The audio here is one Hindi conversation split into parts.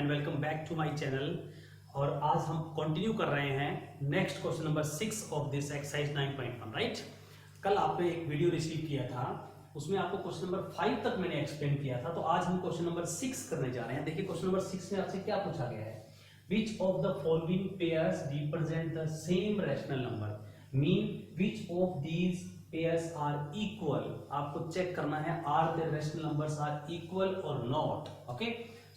And welcome back to my channel. और आज हम कंटिन्यू कर रहे हैं next question number 6 of this exercise 9.1 right. कल आपने एक वीडियो रिसीव किया था, उसमें आपको क्वेश्चन नंबर 5 तक मैंने एक्सप्लेन किया था। तो आज हम क्वेश्चन नंबर 6 करने जा रहे हैं। देखिए क्वेश्चन नंबर 6 में आपसे क्या पूछा गया है, which of the following pairs represent the same rational number, mean which of these pairs are equal. आपको चेक करना है are the rational numbers are equal और नॉट। ओके,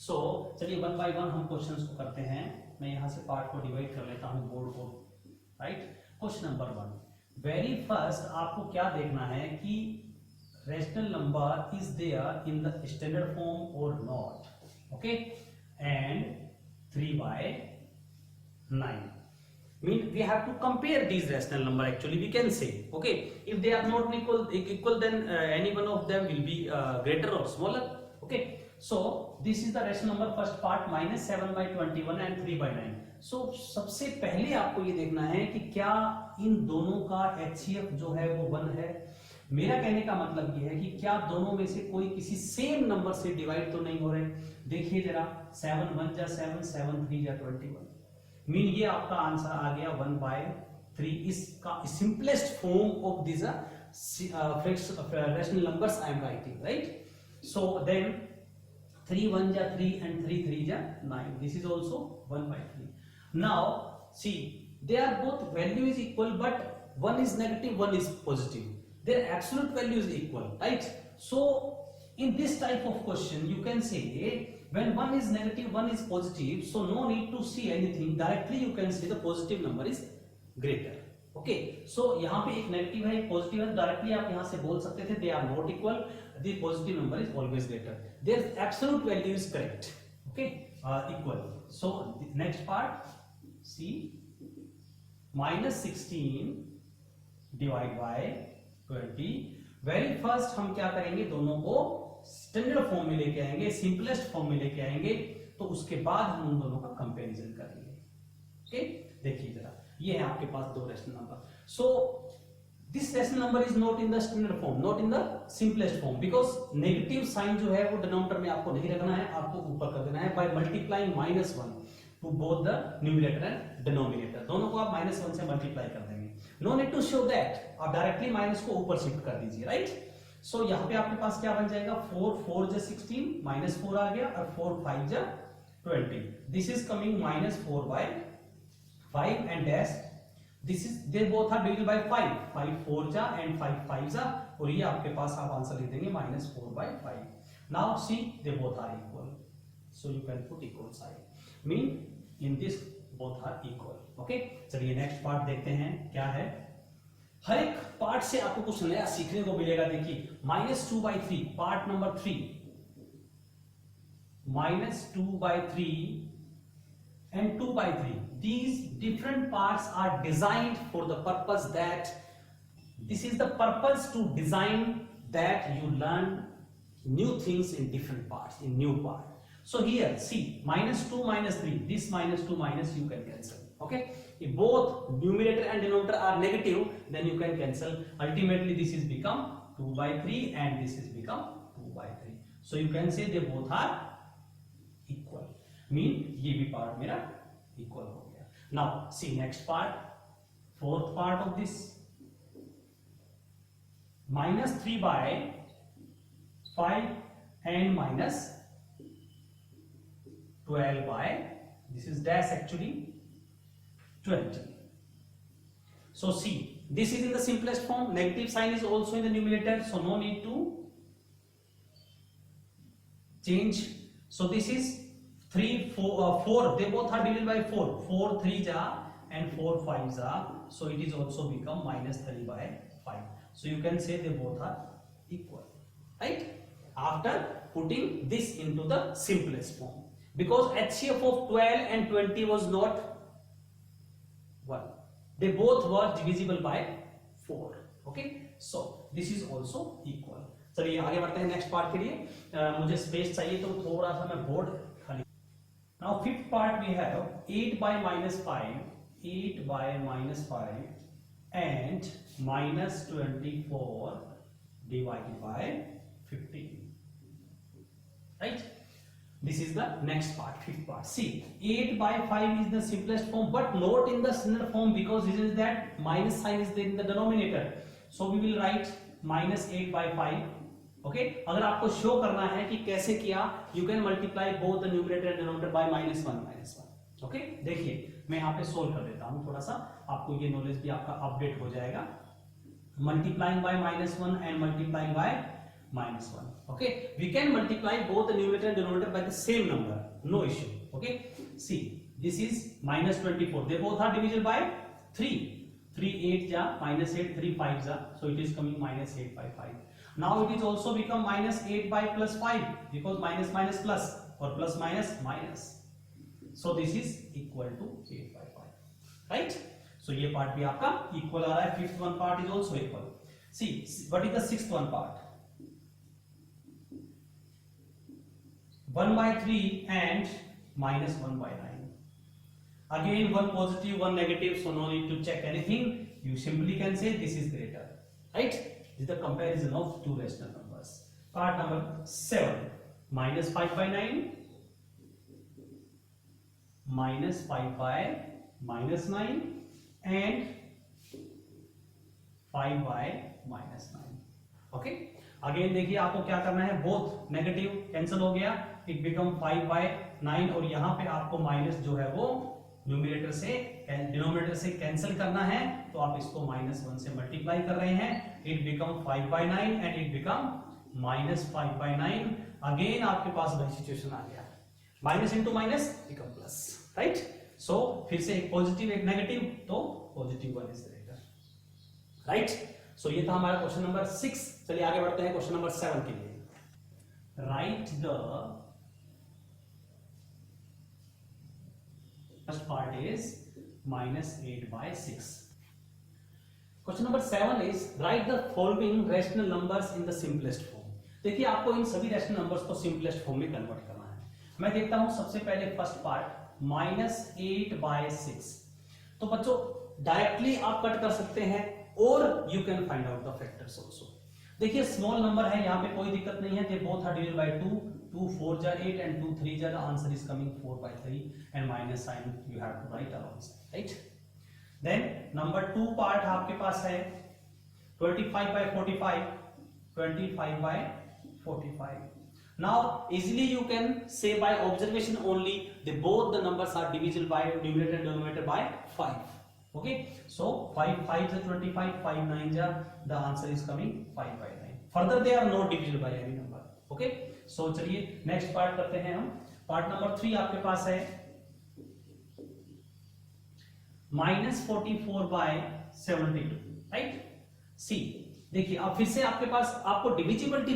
सो चलिए वन बाय वन हम क्वेश्चंस को करते हैं। मैं यहां से पार्ट को डिवाइड कर लेता हूं बोर्ड को, right. Question number 1, very first आपको क्या देखना है कि rational number is there in the standard form और not. Okay, and 3/9 mean we have to compare these rational number. Actually we can say, okay, if they are not equal then any one of them will be greater or smaller. Okay, so this is the rational number first part, -7/21 and 3/9. so सबसे पहले आपको ये देखना है कि क्या इन दोनों का HCF जो है वो 1 है। मेरा कहने का मतलब ये है कि क्या दोनों में से कोई किसी सेम नंबर से डिवाइड तो नहीं हो रहे। देखिए जरा, 7 1 जा 7, 7 3 जा 21, मीन ये आपका आंसर आ गया 1/3। इसका simplest form of this rational numbers I am writing, right. So then 3 1 जा 3 and 3 3 जा 9, this is also 1/3। Now see, they are both value is equal but one is negative, one is positive, their absolute value is equal, right? So in this type of question you can say when one is negative, one is positive, so no need to see anything, directly you can say the positive number is greater. Okay, so यहाँ पे एक नेगेटिव है एक पॉजिटिव है, डायरेक्टली आप यहाँ से बोल सकते थे they are not equal, the positive number is always greater, their absolute value is correct. Okay, equal. So next part, see, -16 divide by 20। Very first हम क्या करेंगे, दोनों को स्टैंडर्ड फॉर्म में लेके आएंगे, सिंपलेस्ट फॉर्म में लेके आएंगे, तो उसके बाद हम उन दोनों का कंपैरिजन करेंगे। ओके, देखिए जरा, ये है आपके पास दो rational number. So this rational number is not in the standard form, not in the simplest form, because negative sign जो है वो डिनोमिनेटर में आपको नहीं रखना है, आपको ऊपर कर देना है by multiplying -1 to both the numerator and denominator. दोनों को आप -1 से मल्टीप्लाई कर देंगे। No need to show that, आप डायरेक्टली माइनस को ऊपर शिफ्ट कर दीजिए, राइट। सो यहाँ पे आपके पास क्या बन जाएगा, 4 4 जा 16, -4 आ गया, और 4 5 जा 20, this is coming -4/5 and dash, this is, they both are divided by 5, 5 4 जा एंड 5 5 जा, और ये आपके पास आप आंसर लिख देंगे -4/5। Now see, they both are equal, so you can put equal sign, mean in this both are equal. Okay, चलिए नेक्स्ट पार्ट देखते हैं क्या है। हर एक पार्ट से आपको कुछ नया सीखने को मिलेगा। देखिए -2/3 part number 3, -2/3 and 2/3, these different parts are designed for the purpose that, this is the purpose to design that you learn new things in different parts, in new part. So here see, -2 -3, this -2 minus you can cancel. Okay, if both numerator and denominator are negative, then you can cancel. Ultimately this is become 2/3 and this is become 2/3. So you can say they both are equal, mean ये भी part मेरा equal हो गया। Now see next part, fourth part of this, -3/5 and -12/, this is dash actually 20. So see, this is in the simplest form, negative sign is also in the numerator, so no need to change. So this is 3 4, they both are divided by 4, 4 3 ja and 4 5 ja, so it is also become -3/5. So you can say they both are equal, right, after putting this into the simplest form, because HCF of 12 and 20 was not 1, they both were divisible by 4. Okay, so this is also equal. चलिए आगे बढ़ते हैं नेक्स्ट पार्ट के लिए। मुझे स्पेस चाहिए तो थोड़ा सा मैं बोर्ड खाली। Now fifth part we have 8/-5, 8/-5 and -24 divided by 15, right? This is the next part, fifth part. See, 8 by 5 is the simplest form, but not in the standard form because this is that minus sign is there in the denominator. So we will write minus 8 by 5. Okay? अगर आपको शो करना है कि कैसे किया, you can multiply both the numerator and denominator by minus 1. Okay? देखिए, मैं यहाँ पे सोल्व कर देता हूँ थोड़ा सा, आपको ये नॉलेज भी आपका अपडेट हो जाएगा. Multiplying by minus 1 and multiplying by minus 1. Okay, we can multiply both the numerator and denominator by the same number, no issue. Okay, see, this is minus 24, they both are divisible by 3. 3 8 ja minus 8, 3 5 ja, so it is coming minus 8 by 5. Now it is also become minus 8 by plus 5 because minus minus plus or plus minus minus, so this is equal to 8 by 5, right? So ये part भी आपका equal आ रहा है. Fifth one part is also equal. See, what is the sixth one part? 1 by 3 and minus 1 by 9. Again, one positive, one negative, so no need to check anything. You simply can say this is greater, right? This is the comparison of two rational numbers. Part number 7, minus 5 by 9, minus 5 by minus 9, and 5 by minus 9. Okay? Again देखिए, आपको क्या करना है, बोथ नेगेटिव कैंसिल हो गया, इट बिकम 5 by 9 और यहाँ पे आपको माइनस जो है वो न्यूमरेटर से डिनोमिनेटर से कैंसिल करना है, तो आप इसको माइनस 1 से मल्टीप्लाई कर रहे हैं, it become 5 by 9 and it become minus 5 by 9. Again आपके पास वही सिचुएशन आ गया, minus into minus become plus, right? So फिर से एक पॉजिटिव एक नेगेटिव, तो positive 1 is greater, right? So ये था हमारा क्वेश्चन नंबर 6. चलिए आगे बढ़ते हैं क्वेश्चन नंबर 7 के लिए. Right the first part is minus 8 by 6. Question number 7 is right the following rational numbers in the simplest form. देखिए, आपको इन सभी रैशनल नंबर्स को सिंपलेस्ट फॉर्म में कन्वर्ट करना है. मैं देखता हूं सबसे पहले फर्स्ट पार्ट minus 8 by 6. तो बच्चों डायरेक्टली आप कट कर सकते हैं और you can find out the factors also. देखिए, स्मॉल नंबर है, यहाँ पे कोई दिक्कत नहीं है, they both are divided by 2. 2 4 जा 8 and 2 3 जा, the answer is coming 4 by 3 and minus sign you have to write alongside, right? Then number 2 part आपके पास है 25 by 45, 25 by 45. Now easily you can say by observation only, they both the numbers are divisible by numerator and denominator by 5. Okay, so 5 5 is 25, 5 9 ja, the answer is coming 5 by 9. Further they are not divisible by any number. Okay, so चलिए नेक्स्ट पार्ट करते हैं हम. पार्ट नंबर 3 आपके पास है -44 by 72, राइट? सी, देखिए अब फिर से आपके पास आपको डिविजिबिलिटी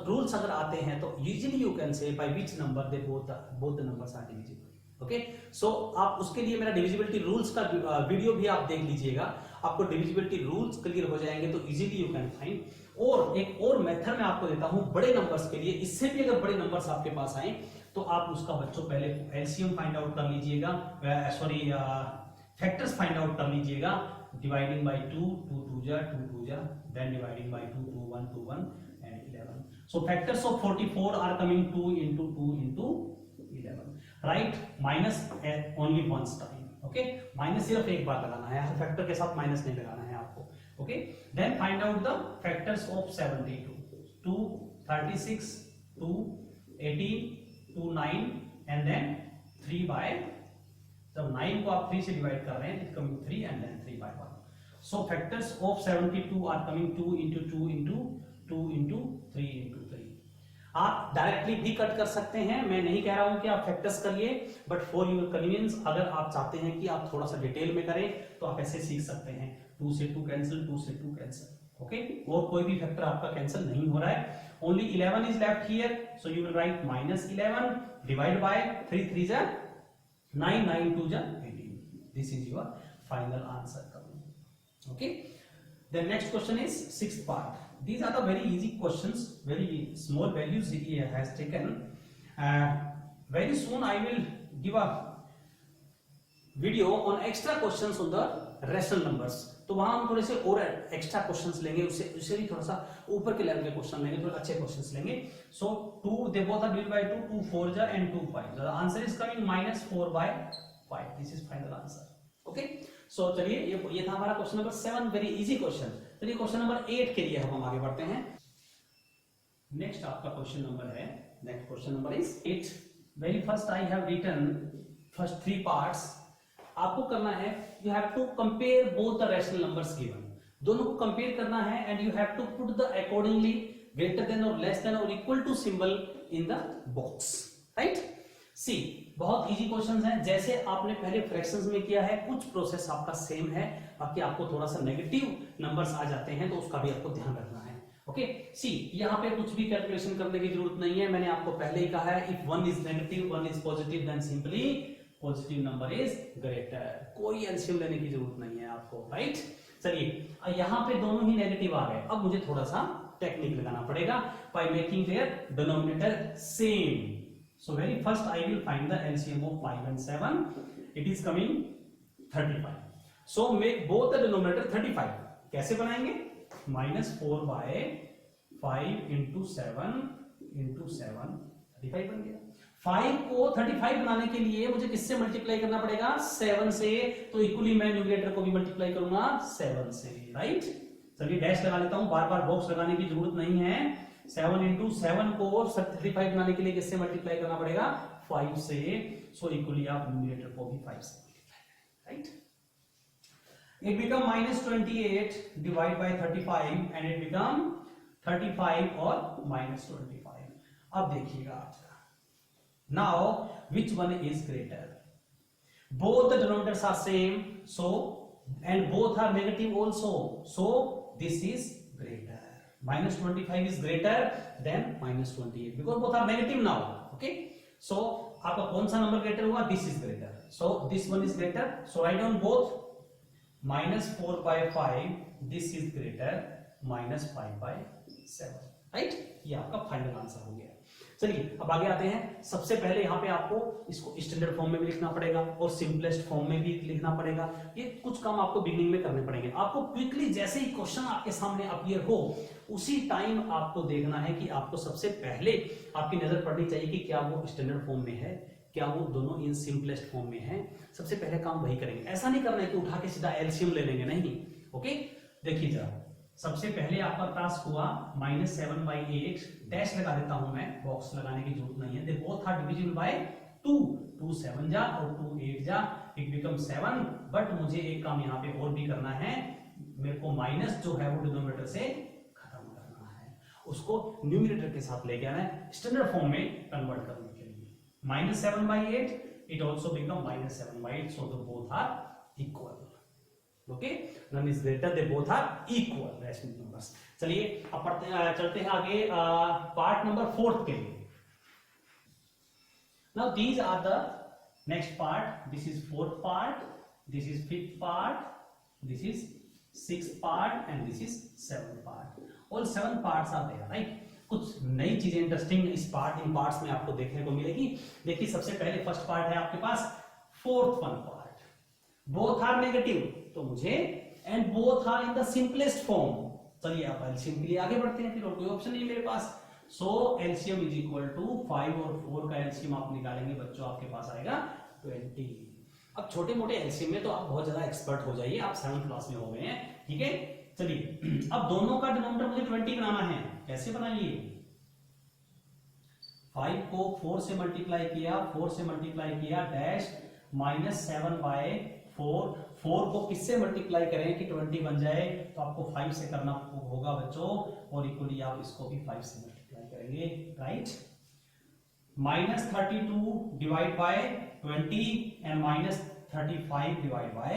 रूल्स अगर आते हैं तो usually you can say by which number they both the numbers are divisible. Okay, so आप उसके लिए मेरा डिविजिबिलिटी रूल्स का वीडियो भी आप देख लीजिएगा, आपको डिविजिबिलिटी रूल्स क्लियर हो जाएंगे तो इजीली यू कैन फाइंड. और एक और मेथड मैं आपको देता हूं बड़े नंबर्स के लिए. इससे भी अगर बड़े नंबर्स आपके पास आए तो आप उसका बच्चों पहले एलसीएम फाइंड आउट कर लीजिएगा, सॉरी फैक्टर्स फाइंड आउट कर लीजिएगा. डिवाइडिंग बाय 2 2 2 जा 2 2 जा, then dividing by 2 2 1 2 1 and 11. So factors of 44 are coming 2 into 2 into 11. Right? Minus only once time. Okay, minus सिर्फ एक बार लगाना है, हर फैक्टर के साथ माइनस नहीं लगाना है आपको. Okay, then find out the factors of 72. 2 36 2 18 2 9 and then 3 by, जब 9 को आप 3 से डिवाइड कर रहे हैं it coming 3 and then 3 by 1. So factors of 72 are coming 2 into 2 into 2 into 3 into 3. आप डायरेक्टली भी कट कर सकते हैं, मैं नहीं कह रहा हूं कि आप फैक्टर्स करिए, बट फॉर योर कन्वीनियंस अगर आप चाहते हैं कि आप थोड़ा सा डिटेल में करें तो आप ऐसे सीख सकते हैं. 2 से 2 कैंसिल, 2 से 2 कैंसिल. ओके, और कोई भी फैक्टर आपका कैंसिल नहीं हो रहा है, only 11 is left here, so you will write -11 divide by 3 3 जा 9 9 2 जा 18. This is your final answer coming. Okay, the next question is sixth part. These are the very easy questions, very small values he has taken. Very soon I will give a video on extra questions on the rational numbers. तो वहां हम थोड़े से और एक्स्ट्रा क्वेश्चंस लेंगे, उससे भी थोड़ा सा ऊपर के लेवल के क्वेश्चन लेंगे, थोड़े अच्छे क्वेश्चंस लेंगे। So 2 they both are divided by 2, 2 4 जा and 2 5, the answer is coming -4/5। This is final answer. Okay, so चलिए ये था हमारा question number 7, very easy question. चलिए क्वेश्चन नंबर 8 के लिए हम आगे बढ़ते हैं। नेक्स्ट आपका क्वेश्चन नंबर है, next question number is 8। Very first I have written first 3 parts. आपको करना है, you have to compare both the rational numbers given, दोनों को कंपेयर करना है and you have to put the accordingly greater than और लेस देन और equal to symbol in the box, right. See, बहुत इजी क्वेश्चंस हैं, जैसे आपने पहले फ्रैक्शंस में किया है, कुछ प्रोसेस आपका सेम है, बाकी आपको थोड़ा सा नेगेटिव नंबर्स आ जाते हैं तो उसका भी आपको ध्यान रखना है। ओके, सी यहाँ पे कुछ भी कैलकुलेशन करने की जरूरत नहीं है, मैंने आपको पहले ही कहा है, if 1 is negative 1 is positive then simply positive number is greater, कोई एलसीएम लेने की जरूरत नहीं है आपको, राइट। चलिए यहाँ पे दोनों ही नेगेटिव आ गए, अब मुझे थोड़ा सा टेक्निक लगाना पड़ेगा by making their denominator same. So very first I will find the LCM of 5 and 7, it is coming 35। So make both the denominator 35। कैसे बनाएंगे? -4/5 into 7 into 7, 35 बन गया। 5 को 35 बनाने के लिए मुझे किससे मल्टीप्लाई करना पड़ेगा? 7 से, तो इक्वली मैं न्यूमरेटर को भी मल्टीप्लाई करूंगा 7 से, राइट। चलिए डैश लगा लेता हूं, बार बार बॉक्स लगाने की जरूरत नहीं है। 7 into 7 को 35 बनाने के लिए किससे मल्टीप्लाई करना पड़ेगा? 5 से, सो इक्वली आप न्यूमरेटर को भी 5 से मल्टीप्लाई करें, right. It become -28 divide by 35 and it become 35 और -25। अब देखिएगा आपका, now which one is greater? Both the denominators are same, so and both are negative also, so this is greater. -25 is greater than -28 because both are negative now. Okay, so आपका कौन सा नंबर ग्रेटर हुआ? This is greater, so this one is greater, so write down both। -4/5, this is greater, -5/7, right. ये आपका फाइनल आंसर हो गया। चलिए अब आगे आते हैं। सबसे पहले यहाँ पे आपको इसको स्टैंडर्ड फॉर्म में भी लिखना पड़ेगा और सिंपलेस्ट फॉर्म में भी लिखना पड़ेगा। ये कुछ काम आपको बिगिनिंग में करने पड़ेंगे। आपको क्विकली जैसे ही क्वेश्चन आपके सामने अपीयर हो उसी टाइम आपको देखना है कि आपको सबसे पहले आपकी नजर पड़नी चाहिए कि क्या वो स्टैंडर्ड फॉर्म में है, क्या वो दोनों इन सिंपलेस्ट फॉर्म में है। सबसे पहले काम वही करेंगे। ऐसा नहीं करना है कि उठा के सीधा एलसीएम ले लेंगे, नहीं। ओके, देखिए जरा, सबसे पहले आपका टास्क हुआ -7/8, डैश लगा देता हूं मैं, बॉक्स लगाने की जरूरत नहीं है। They both are divisible by 2, 2 7 जा और 2 8 जा, इट बिकम 7। बट मुझे एक काम यहाँ पे और भी करना है, मेरे को माइनस जो है वो डिनोमिनेटर से खत्म करना है, उसको न्यूमरेटर के साथ लेके आना है स्टैंडर्ड फॉर्म में कन्वर्ट करने के लिए। -7/8, it also become -7/8, so the both are equal. Okay, none is greater, they both are equal rational numbers. चलिए अब चलते हैं आगे पार्ट नंबर 4 के लिए। Now these are the next part. This is 4th part, this is 5th part, this is 6th part and this is 7th part. All 7 parts are there, right? कुछ नई चीजें इंटरेस्टिंग इन पार्ट्स में आपको देखने को मिलेगी। देखिए सबसे पहले फर्स्ट पार्ट है आपके पास 4th one part, both are negative, तो मुझे and both are in the simplest form. चलिए आप एलसीएम के लिए आगे बढ़ते हैं, फिर और कोई ऑप्शन नहीं मेरे पास। सो एलसीएम इज इक्वल टू 5 और 4 का एलसीएम आप निकालेंगे बच्चों, आपके पास आएगा 20। अब छोटे मोटे एलसीएम में तो आप बहुत ज्यादा एक्सपर्ट हो जाइए, आप 7th क्लास में हो गए हैं, ठीक है। चलिए अब दोनों का डिनोमिनेटर मुझे 20 बनाना है। कैसे बनाइए? 5 को 4 से मल्टीप्लाई किया, 4 से मल्टीप्लाई किया, डैश -7/4, 4 को किससे मल्टीप्लाई करें कि 20 बन जाए? तो आपको 5 से करना होगा बच्चों, और इक्वली आप इसको भी 5 से मल्टीप्लाई करेंगे, right. -32 divide by 20 and -35 divide by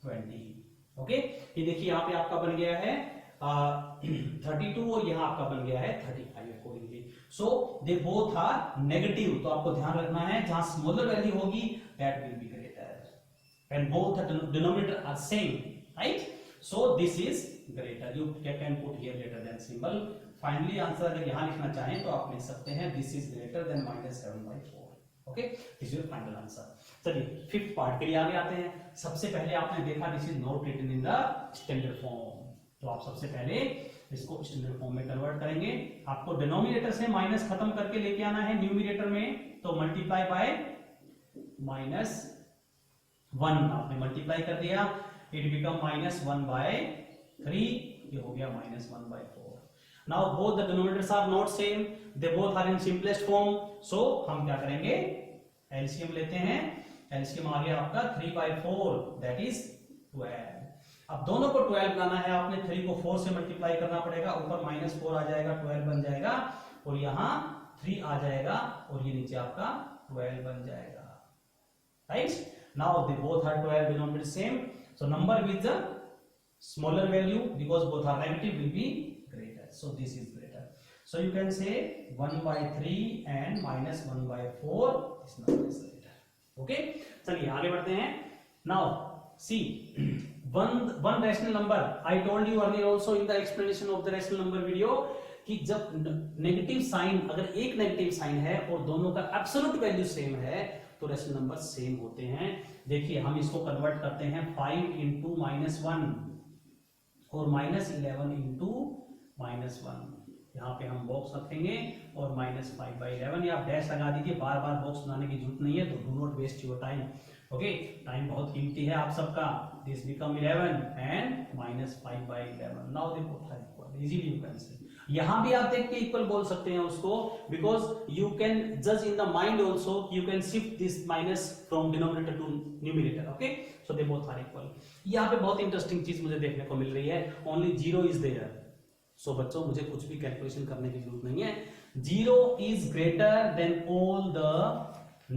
20। Okay, ये देखिए यहाँ पे आपका बन गया है 32 और यहाँ आपका बन गया है 35 accordingly. So they both are negative, तो आपको ध्यान रखना है जहां स्मॉलर वैल्यू होगी that will be greater and both the denominator are same, right. So this is greater, you can put here greater than symbol. Finally answer अगर यहां लिखना चाहें तो आप लिख सकते हैं this is greater than -7/4। Okay, this is final answer. चलिए 5th पार्ट के लिए आगे आते हैं। सबसे पहले आपने देखा this is not written in the standard form. तो आप सबसे पहले इसको स्टैंडर्ड फॉर्म में कन्वर्ट करेंगे। आपको डिनोमिनेटर से माइनस खत्म करके लेके आना है न्यूमिनेटर में, तो मल्टीप्लाई बाय -1 आपने मल्टीप्लाई कर दिया, इट बिकम -1/3, ये हो गया -1/4। Now both the denominators are not same, they both are in simplest form, so हम क्या करेंगे, एलसीएम लेते हैं। एलसीएम आ गया आपका 3/4 दैट इज 12। अब दोनों को 12 बनाना है, आपने 3 को 4 से मल्टीप्लाई करना पड़ेगा, ऊपर -4 आ जाएगा, 12 बन जाएगा, और यहाँ 3 आ जाएगा, और ये नीचे आपका 12 बन जाएगा, right. Now they both are 12 denominator same, so number with the smaller value because both are negative will be greater, so this is greater, so you can say 1/3 and -1/4, this number is greater, okay। चलिए आगे बढ़ते हैं। now see one rational number, I told you earlier also in the explanation of the rational number video कि जब नेगेटिव साइन, अगर एक नेगेटिव साइन है और दोनों का एब्सोल्यूट वैल्यू सेम है तो रेशनल नंबर सेम होते हैं। देखिए हम इसको कन्वर्ट करते हैं 5 × -1 और -11 × -1, यहाँ पे हम बॉक्स रखेंगे और -5/11, या आप डैश लगा दीजिए, बार बार बॉक्स बनाने की जरूरत नहीं है, तो do not waste your time, okay. Time बहुत कीमती है आप सबका। This become 11 and -5/11, now they both are equal, easily you can say. यहां भी आप देख के इक्वल बोल सकते हैं उसको, बिकॉज यू कैन जज in the mind also, you can shift this minus from denominator to numerator, okay. So they both are equal. यहाँ पे बहुत इंटरेस्टिंग चीज मुझे देखने को मिल रही है, ओनली 0 इज देयर। सो बच्चों मुझे कुछ भी कैलकुलेशन करने की जरूरत नहीं है, 0 is greater then all the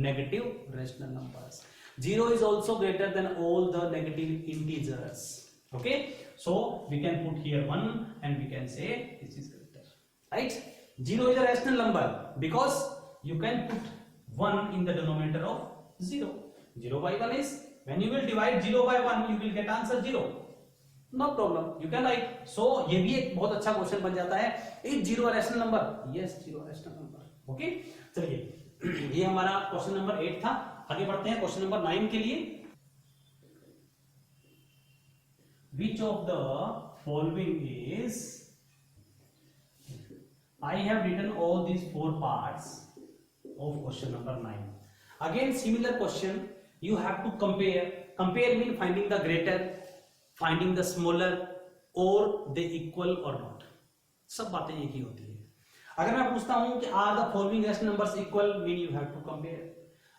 negative rational numbers, 0 is also greater than all the negative integers, okay, so we can put here 1 and we can say this is greater, right। 0 is a rational number because you can put 1 in the denominator of 0, 0/1 is when you will divide 0/1 you will get answer 0, no problem, you can write। so ये भी एक बहुत अच्छा क्वेश्चन बन जाता है, is 0 a rational number, yes 0 rational number, okay। चलिए ये हमारा क्वेश्चन नंबर 8 था। आगे बढ़ते हैं क्वेश्चन नंबर 9 के लिए। Which of the following is, I have written all these 4 parts of question number 9. Again similar question, you have to compare, compare mean finding the greater, finding the smaller, or they equal or not, सब बातें एक ही होती है। अगर मैं पूछता हूं कि are the following rational numbers equal, mean you have to compare।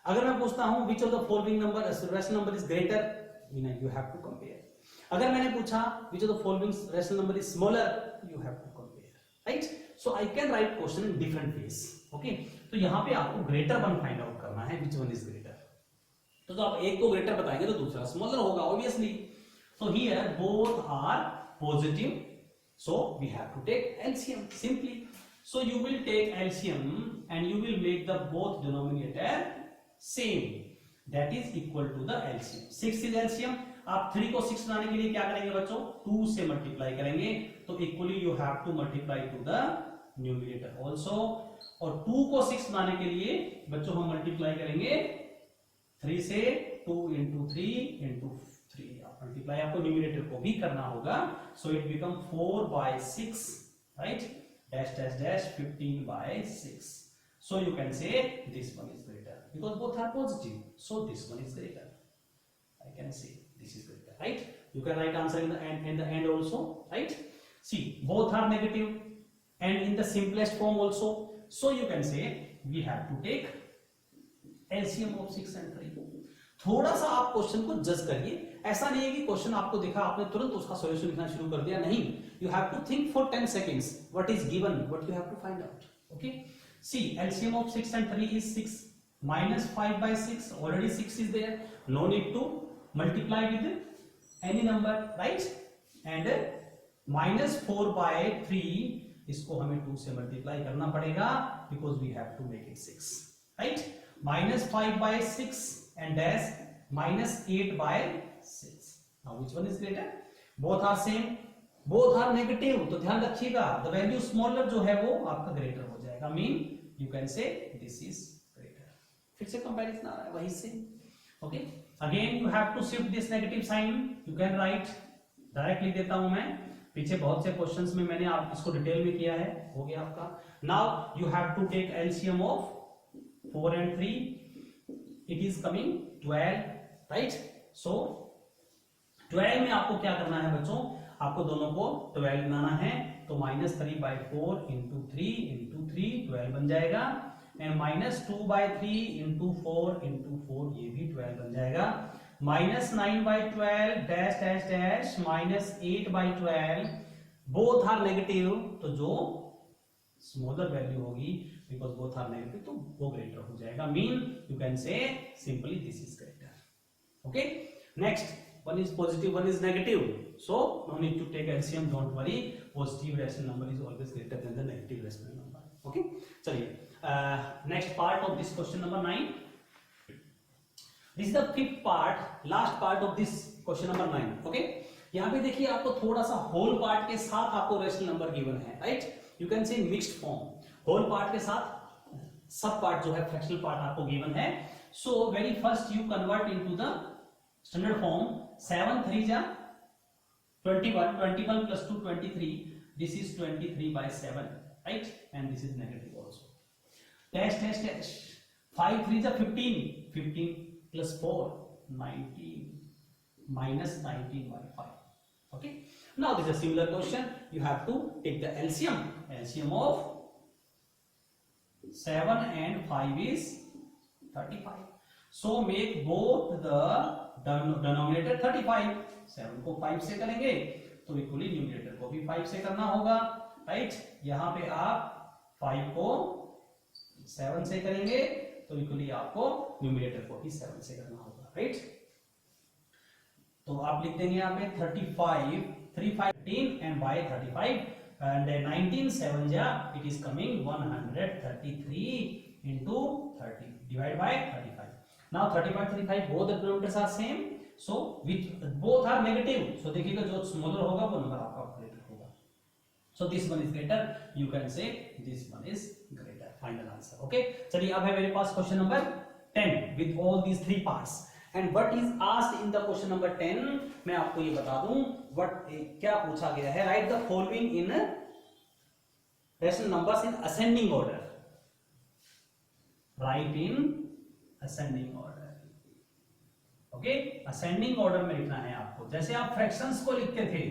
अगर मैं पूछता हूं which of the following number rational number is greater, mean you have to compare। अगर मैंने पूछा which of the following rational number is smaller, you have to compare, right। so I can write question in different ways, okay। तो यहाँ पे आपको greater one find out करना है, which one is greater। तो आप एक को greater बताएंगे तो दूसरा smaller होगा obviously। so here both are positive, so we have to take LCM simply। so you will take LCM and you will make the both denominator same, that is equal to the LCM। 6 is LCM, आप 3 को 6 बनाने के लिए क्या करेंगे बच्चों, 2 से मल्टीप्लाई करेंगे, तो equally you have to multiply two the numerator also. और 2 को 6 बनाने के लिए बच्चों हम मल्टीप्लाई करेंगे 3 से, 2 × 3 आप मल्टीप्लाई आपको न्यूमरेटर को भी करना होगा, so it become 4/6, right, dash dash dash 15/6। so you can say this one is greater because both are positive, so this one is greater, I can say this is greater, right। you can write answer in the end also, right। see both are negative and in the simplest form also, so you can say we have to take LCM of 6 and 3। थोड़ा सा आप क्वेश्चन को जज करिए, ऐसा नहीं है कि क्वेश्चन आपको दिखा आपने तुरंत उसका सॉल्यूशन लिखना शुरू कर दिया, नहीं, you have to think for 10 seconds what is given, what you have to find out, okay। see LCM of 6 and 3 is 6, -5/6, already 6 is there, no need to multiply with any number, right। and -4/3 इसको हमें 2 से मल्टीप्लाई करना पड़ेगा because we have to make it 6, right। -5/6 and dash -8/6, now which one is greater, both are same, both are negative, तो ध्यान रखिएगा the value smaller जो है वो आपका greater हो जाएगा, mean you can say this is greater। फिर से कंपैरिजन आ रहा है वहीं से, okay। again you have to shift this negative sign, you can write direct लिख देता हूं मैं, पीछे बहुत से क्वेश्चंस में मैंने आप इसको डिटेल में किया है, हो गया आपका। Now you have to take LCM of 4 and 3, it is coming 12, right. So 12 में आपको क्या करना है बच्चों, आपको दोनों को 12 बनाना है, तो -3/4 इंटू 3 12 बन जाएगा, एंड -2/3 इंटू 4 ये भी 12 बन जाएगा, -9/12 dash dash dash -8/12, both are negative, तो जो स्मॉलर वैल्यू होगी बिकॉज बोथ आर नेगेटिव तो वो ग्रेटर हो जाएगा, mean you can say simply this is greater. Okay, next, one is positive, one is negative, so no need to take LCM, don't worry, positive rational number is always greater than the negative rational number। okay, चलिए next part of this question number 9, this is the fifth part, last part of this question number 9। okay, यहाँ पे देखिए आपको थोड़ा सा होल पार्ट के साथ आपको रेशनल नंबर गिवन है, right, you can say mixed form, whole part के साथ सब पार्ट जो है फ्रैक्शनल पार्ट आपको गिवन है। So very first you convert into the standard form, 7 3 जा 21, 21 plus 2 23, this is 23/7, right, and this is negative also, dash dash dash 5 3 जा 15, 15 plus 4 19 minus 19/5। okay, now this is a similar question, you have to take the LCM of 7 and 5 is 35, so make both the denominator 35, 7 को 5 से करेंगे तो इक्वली न्यूमरेटर को भी 5 से करना होगा, राइट, यहाँ पे आप 5 को 7 से करेंगे तो इक्वली आपको न्यूमरेटर को भी 7 से करना होगा, राइट। तो आप लिख देंगे यहाँ पे 35 3 15 and by 35 and 19 7 जा, it is coming 133 into 30 divided by 35। now 35 35 both the denominators are same, so with both are negative, so देखिएगा जो smaller होगा वो नंबर आपका greater होगा, so this one is greater, you can say this one is greater, final answer। okay, चलिए अब है मेरे पास question number 10 with all these three parts, and what is asked in the question number 10, मैं आपको ये बता दूं what क्या पूछा गया है, write the following in rational numbers in ascending order, write in ascending order। Okay, ascending order में लिखना है आपको, जैसे आप फ्रैक्शंस को लिखते थे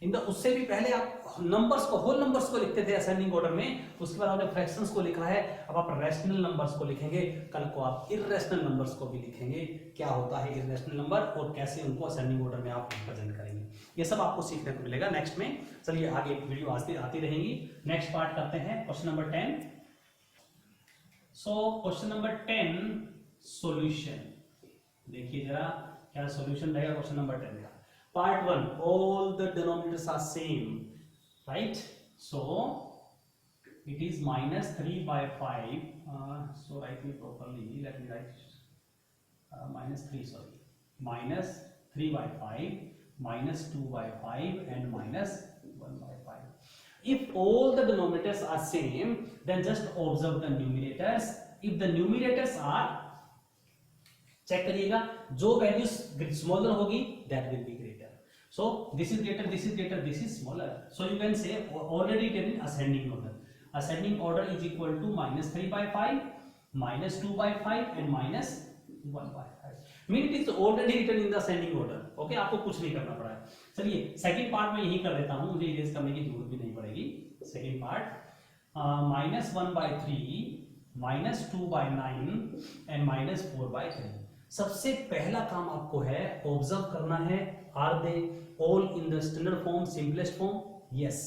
इन द, उससे भी पहले आप नंबर्स को, होल नंबर्स को लिखते थे असेंडिंग ऑर्डर में, उसके बाद आपने फ्रैक्शंस को लिखा है, अब आप रैशनल नंबर्स को लिखेंगे, कल को आप इर्रेशनल नंबर्स को भी लिखेंगे, क्या होता है इर्रेशनल नंबर और कैसे उनको असेंडिंग ऑर्डर में आप रिप्रेजेंट करेंगे, ये सब आपको सीखने को मिलेगा नेक्स्ट में। चलिए आगे वीडियो आती रहेंगी, नेक्स्ट पार्ट करते हैं question number 10। So question number 10 solution, देखिए जरा क्या सॉल्यूशन रहेगा क्वेश्चन नंबर 10 का। Part 1, all the denominators are same, right, so it is -3/5, so write me properly, let me write -3, sorry, -3/5 -2/5 and -1/5। if all the denominators are same, then just observe the numerators, if the numerators are, check करिएगा, जो वैल्यू स्मॉलर होगी that will be greater, so this is greater, this is greater, this is smaller, so you can say already ten in ascending order, ascending order is equal to -3/5 -2/5 and -1/5, mean it is already written in the ascending order. Okay, आपको कुछ नहीं करना पड़ा है। चलिए सेकंड पार्ट में यही कर देता हूं, मुझे इरेज करने की जरूरत भी नहीं पड़ेगी। Second part, -1/3 -2/9 and -4/3। सबसे पहला काम आपको है ऑब्जर्व करना है, are they all in the standard form, simplest form, yes,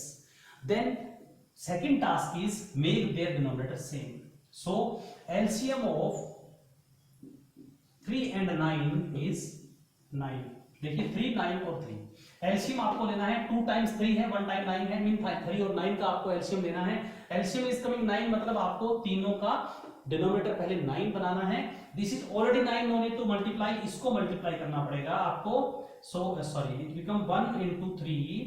then second task is make their denominator same, so LCM of 3 and 9 is 9, देखिए 3 9 और 3, एलसीएम आपको लेना है, 2 times 3 है, 1 time 9 है, मीन 3 और 9 का आपको एलसीएम लेना है। एलसीएम इज कमिंग 9, मतलब आपको तीनों का डिनोमिनेटर पहले 9 बनाना है, this is already 9, no need to multiply, इसको मल्टीप्लाई करना पड़ेगा आपको, so sorry it become 1 into 3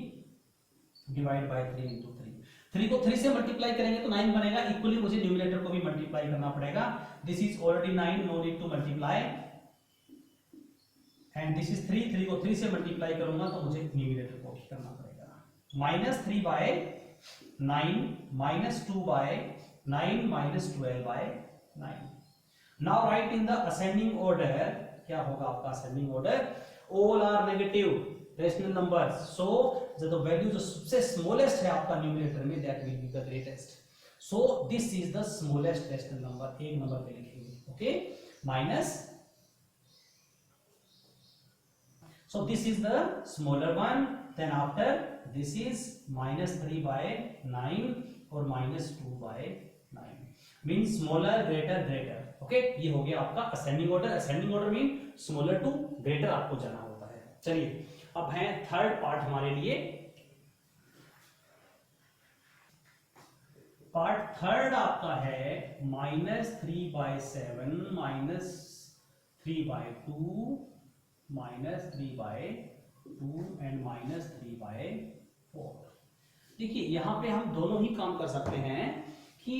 divide by 3 into 3, 3 को 3 से मल्टीप्लाई करेंगे तो 9 बनेगा, इक्वली मुझे न्यूमरेटर को भी मल्टीप्लाई करना पड़ेगा, this is already 9, no need to multiply, and this is 3, 3 को 3 से मल्टीप्लाई करूंगा तो मुझे न्यूमरेटर को ही करना पड़ेगा। Minus 3 by 9 minus 2 by 9 minus 12 by 9। Now write in the ascending order, क्या होगा आपका ascending order, all are negative rational numbers, so the value जो सबसे स्मॉलेस्ट है आपका न्यूमरेटर में that will be the greatest. So this is the smallest rational number, एक नंबर पे लिखेंगे, okay, minus, so this is the smaller one, then after this is minus 3 by 9 और minus 2 by 9 means smaller greater greater, okay, ये हो गया आपका ascending order। ascending order mean smaller to greater आपको जाना होता है। चलिए अब है थर्ड पार्ट हमारे लिए, पार्ट थर्ड आपका है minus 3 by 7 minus 3 by 2 minus 3 by 2 and minus 3 by 4। देखिए यहां पे हम दोनों ही काम कर सकते हैं कि